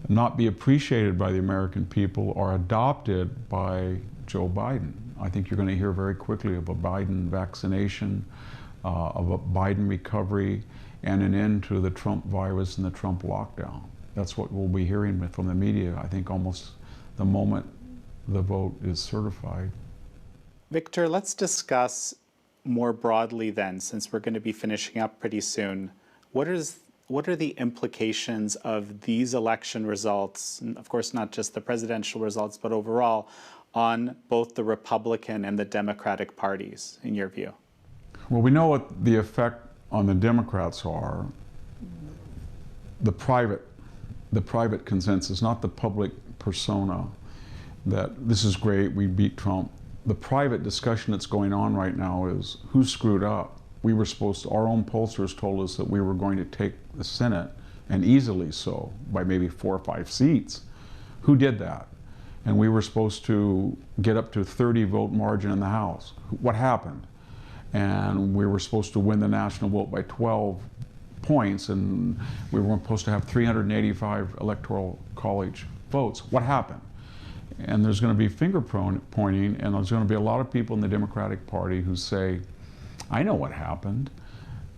not be appreciated by the American people or adopted by Joe Biden. I think you're going to hear very quickly of a Biden vaccination, of a Biden recovery, and an end to the Trump virus and the Trump lockdown. That's what we'll be hearing from the media, I think, almost the moment the vote is certified. Victor, let's discuss more broadly then, since we're going to be finishing up pretty soon. What are the implications of these election results, and of course not just the presidential results, but overall, on both the Republican and the Democratic parties, in your view? Well, we know what the effect on the Democrats are. The private consensus, not the public persona, that this is great, we beat Trump. The private discussion that's going on right now is who screwed up. We were supposed to, our own pollsters told us that we were going to take the Senate, and easily so, by maybe 4 or 5 seats. Who did that? And we were supposed to get up to a 30 vote margin in the House. What happened? And we were supposed to win the national vote by 12 points, and we were supposed to have 385 electoral college votes. What happened? And there's going to be finger pointing, and there's going to be a lot of people in the Democratic Party who say, I know what happened.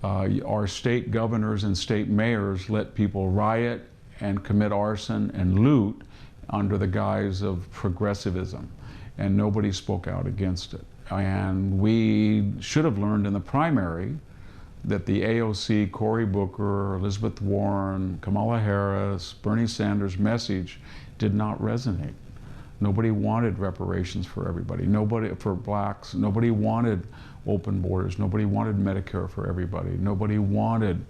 Our state governors and state mayors let people riot and commit arson and loot under the guise of progressivism, and nobody spoke out against it. And we should have learned in the primary that the AOC, Cory Booker, Elizabeth Warren, Kamala Harris, Bernie Sanders' message did not resonate. Nobody wanted reparations for everybody, nobody for blacks, nobody wanted open borders, nobody wanted Medicare for everybody, nobody wanted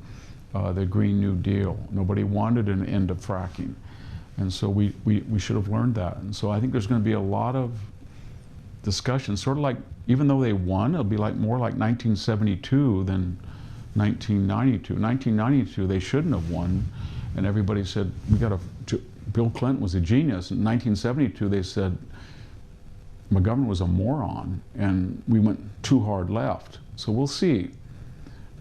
the Green New Deal, nobody wanted an end of fracking. And so we should have learned that. And so I think there's going to be a lot of discussion, sort of like, even though they won, it'll be like more like 1972 than 1992. 1992, they shouldn't have won, and everybody said, we got to, Bill Clinton was a genius. In 1972, they said McGovern was a moron, and we went too hard left. So we'll see.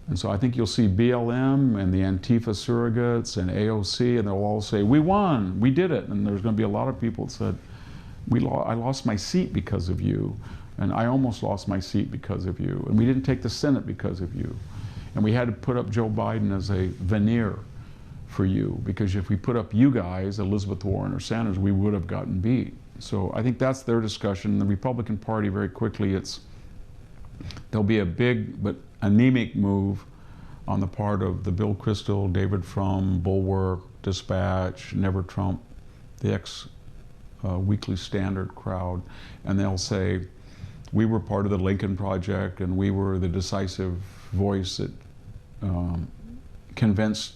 And so I think you'll see BLM and the Antifa surrogates and AOC, and they'll all say, we won, we did it. And there's going to be a lot of people that said, I lost my seat because of you, and I almost lost my seat because of you, and we didn't take the Senate because of you. And we had to put up Joe Biden as a veneer for you, because if we put up you guys, Elizabeth Warren or Sanders, we would have gotten beat. So I think that's their discussion. The Republican Party, very quickly, there'll be a big but anemic move on the part of the Bill Kristol, David Frum, Bulwark, Dispatch, Never Trump, the ex-Weekly Standard crowd, and they'll say, we were part of the Lincoln Project, and we were the decisive voice that convinced,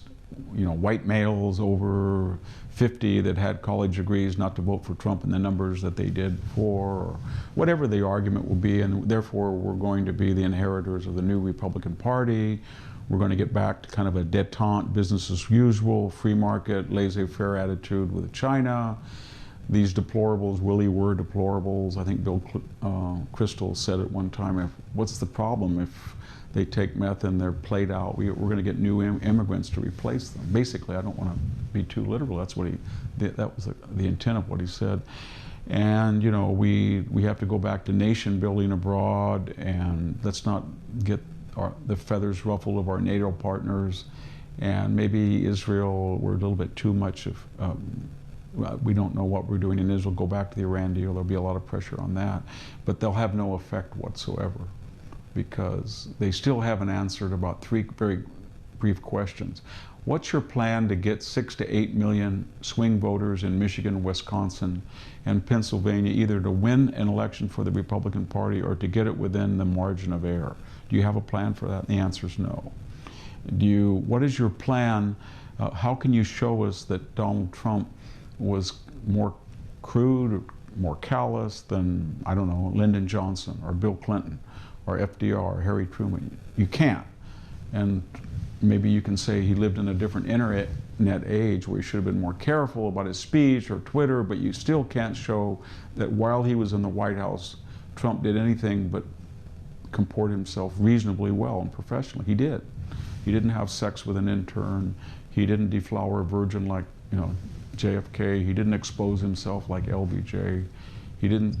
white males over 50 that had college degrees not to vote for Trump in the numbers that they did for, or whatever the argument will be, and therefore we're going to be the inheritors of the new Republican Party. We're going to get back to kind of a détente, business as usual, free market, laissez-faire attitude with China. These deplorables really were deplorables. I think Bill Kristol said at one time, what's the problem if they take meth and they're played out? We're going to get new immigrants to replace them. Basically, I don't want to be too literal. That was the intent of what he said. And we have to go back to nation building abroad, and let's not get the feathers ruffled of our NATO partners. And maybe Israel, we're a little bit too much of. We don't know what we're doing in Israel. Go back to the Iran deal. There'll be a lot of pressure on that, but they'll have no effect whatsoever, because they still haven't answered about 3 very brief questions. What's your plan to get 6 to 8 million swing voters in Michigan, Wisconsin, and Pennsylvania, either to win an election for the Republican Party or to get it within the margin of error? Do you have a plan for that? And the answer is no. What is your plan? How can you show us that Donald Trump was more crude, or more callous than, I don't know, Lyndon Johnson or Bill Clinton or FDR or Harry Truman? You can't. And maybe you can say he lived in a different internet age where he should have been more careful about his speech or Twitter, but you still can't show that while he was in the White House, Trump did anything but comport himself reasonably well and professionally. He did. He didn't have sex with an intern. He didn't deflower a virgin like, JFK. He didn't expose himself like LBJ. He didn't,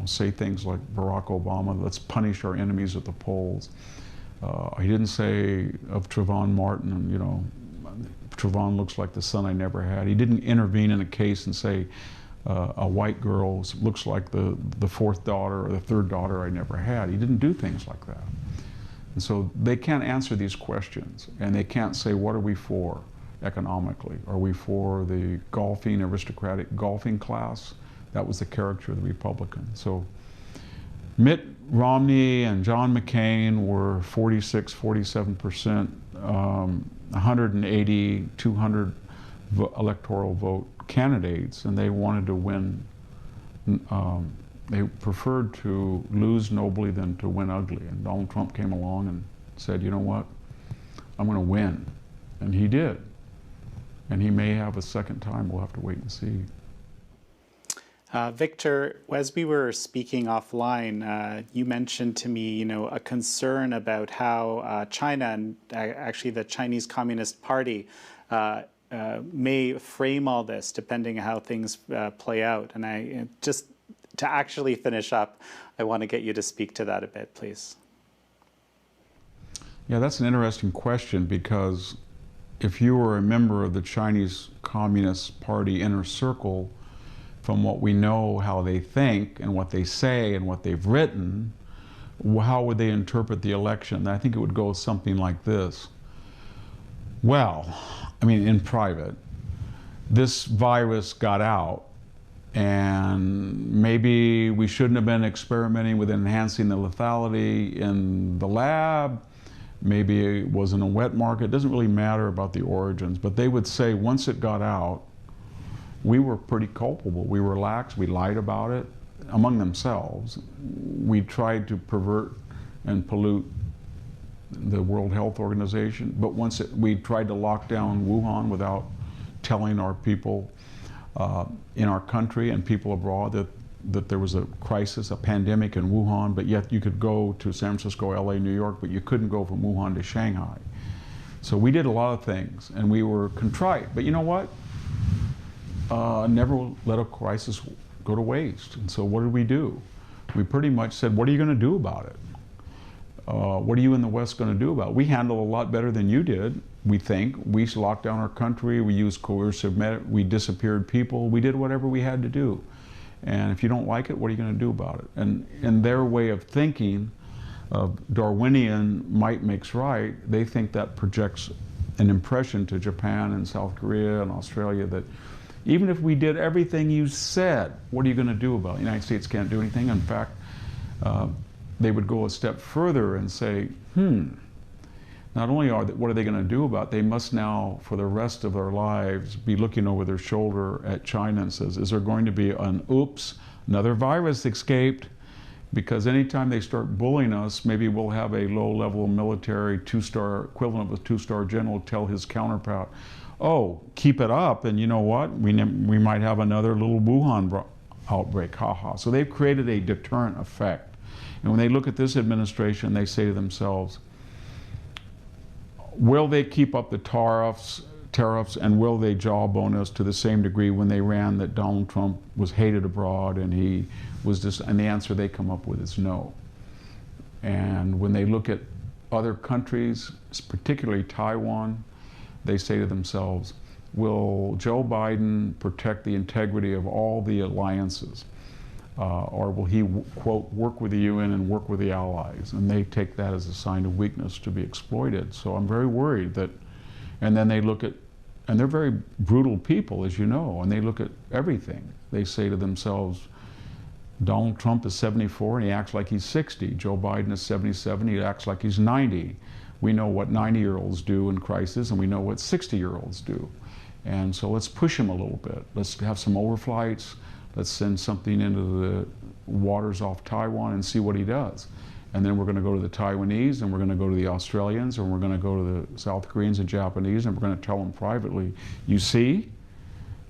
say things like Barack Obama, let's punish our enemies at the polls. He didn't say of Trayvon Martin, Trayvon looks like the son I never had. He didn't intervene in a case and say a white girl looks like the 4th daughter or the 3rd daughter I never had. He didn't do things like that. And so they can't answer these questions, and they can't say, what are we for economically? Are we for the golfing, aristocratic golfing class? That was the character of the Republican. So Mitt Romney and John McCain were 46, 47%, 180, 200 electoral vote candidates, and they wanted to win. They preferred to lose nobly than to win ugly. And Donald Trump came along and said, you know what, I'm going to win. And he did. And he may have a second time. We'll have to wait and see. Victor, as we were speaking offline, you mentioned to me, a concern about how China and actually the Chinese Communist Party may frame all this depending on how things play out. And just to actually finish up, I want to get you to speak to that a bit, please. Yeah, that's an interesting question, because if you were a member of the Chinese Communist Party inner circle, from what we know how they think and what they say and what they've written, how would they interpret the election? I think it would go something like this. Well, I mean, in private, this virus got out, and maybe we shouldn't have been experimenting with enhancing the lethality in the lab. Maybe it wasn't a wet market. It doesn't really matter about the origins, but they would say once it got out, we were pretty culpable. We were lax. We lied about it among themselves. We tried to pervert and pollute the World Health Organization, but we tried to lock down Wuhan without telling our people in our country and people abroad that there was a crisis, a pandemic in Wuhan, but yet you could go to San Francisco, LA, New York, but you couldn't go from Wuhan to Shanghai. So we did a lot of things, and we were contrite. But you know what? Never let a crisis go to waste. And so what did we do? We pretty much said, what are you going to do about it? What are you in the West going to do about it? We handled a lot better than you did, we think. We locked down our country, we used coercive methods, we disappeared people, we did whatever we had to do. And if you don't like it, what are you going to do about it? And in their way of thinking, of Darwinian might makes right, they think that projects an impression to Japan and South Korea and Australia that even if we did everything you said, what are you going to do about it? The United States can't do anything. In fact, they would go a step further and say, not only what are they going to do about it, they must now, for the rest of their lives, be looking over their shoulder at China and says, is there going to be an oops, another virus escaped? Because anytime they start bullying us, maybe we'll have a low-level military two-star, equivalent of a two-star general tell his counterpart, oh, keep it up, and you know what? We might have another little Wuhan outbreak, haha. So they've created a deterrent effect. And when they look at this administration, they say to themselves, will they keep up the tariffs, and will they jawbone us to the same degree when they ran that Donald Trump was hated abroad and he was just, and the answer they come up with is no. And when they look at other countries, particularly Taiwan, they say to themselves, will Joe Biden protect the integrity of all the alliances? Or will he, quote, work with the UN and work with the allies? And they take that as a sign of weakness to be exploited. So I'm very worried that, and then they look at, and they're very brutal people, as you know, and they look at everything. They say to themselves, Donald Trump is 74 and he acts like he's 60. Joe Biden is 77, he acts like he's 90. We know what 90-year-olds do in crisis, and we know what 60-year-olds do. And so let's push him a little bit. Let's have some overflights. Let's send something into the waters off Taiwan and see what he does. And then we're going to go to the Taiwanese, and we're going to go to the Australians, and we're going to go to the South Koreans and Japanese, and we're going to tell them privately, you see,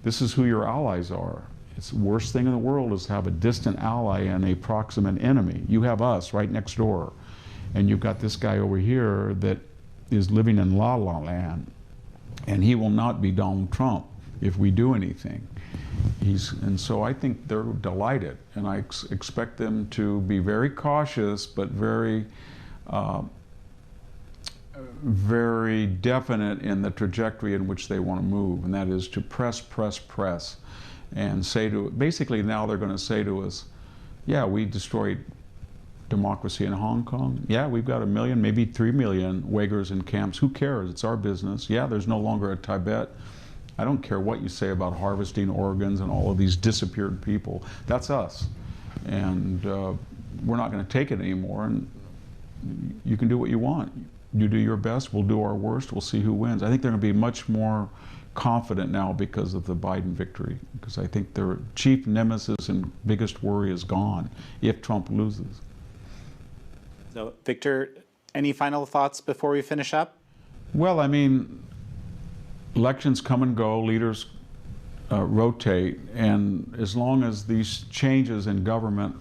this is who your allies are. It's the worst thing in the world is to have a distant ally and a proximate enemy. You have us right next door. And you've got this guy over here that is living in La La Land, and he will not be Donald Trump if we do anything. And so I think they're delighted, and I expect them to be very cautious, but very, very definite in the trajectory in which they want to move, and that is to press, press, press, and say to, basically now they're going to say to us, yeah, we destroyed democracy in Hong Kong. Yeah, we've got 1 million, maybe 3 million Uyghurs in camps. Who cares? It's our business. Yeah, there's no longer a Tibet. I don't care what you say about harvesting organs and all of these disappeared people. That's us. And we're not going to take it anymore. And you can do what you want. You do your best, we'll do our worst, we'll see who wins. I think they're going to be much more confident now because of the Biden victory, because I think their chief nemesis and biggest worry is gone if Trump loses. So, Victor, any final thoughts before we finish up? Well, I mean, elections come and go, leaders rotate, and as long as these changes in government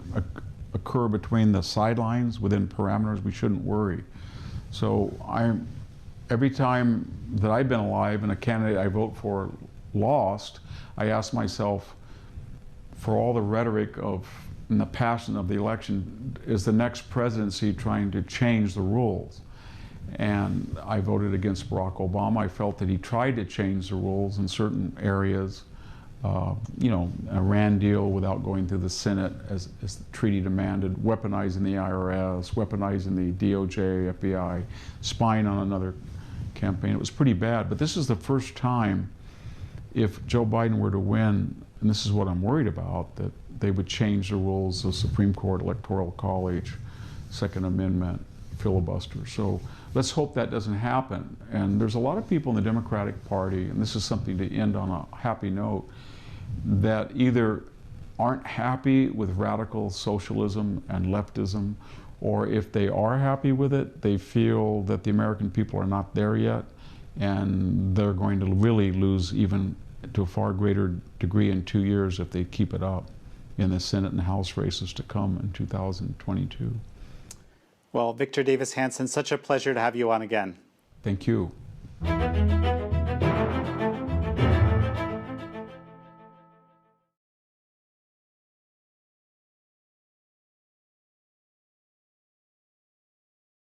occur between the sidelines, within parameters, we shouldn't worry. So every time that I've been alive and a candidate I vote for lost, I ask myself, for all the rhetoric of and the passion of the election, is the next presidency trying to change the rules? And I voted against Barack Obama. I felt that he tried to change the rules in certain areas. You know, a Iran deal without going through the Senate as the treaty demanded, weaponizing the IRS, weaponizing the DOJ, FBI, spying on another campaign. It was pretty bad. But this is the first time, if Joe Biden were to win, and this is what I'm worried about, that they would change the rules of Supreme Court, Electoral College, Second Amendment, filibuster. So let's hope that doesn't happen. And there's a lot of people in the Democratic Party, and this is something to end on a happy note, that either aren't happy with radical socialism and leftism, or if they are happy with it, they feel that the American people are not there yet, and they're going to really lose even to a far greater degree in 2 years if they keep it up in the Senate and House races to come in 2022. Well, Victor Davis Hanson, such a pleasure to have you on again. Thank you.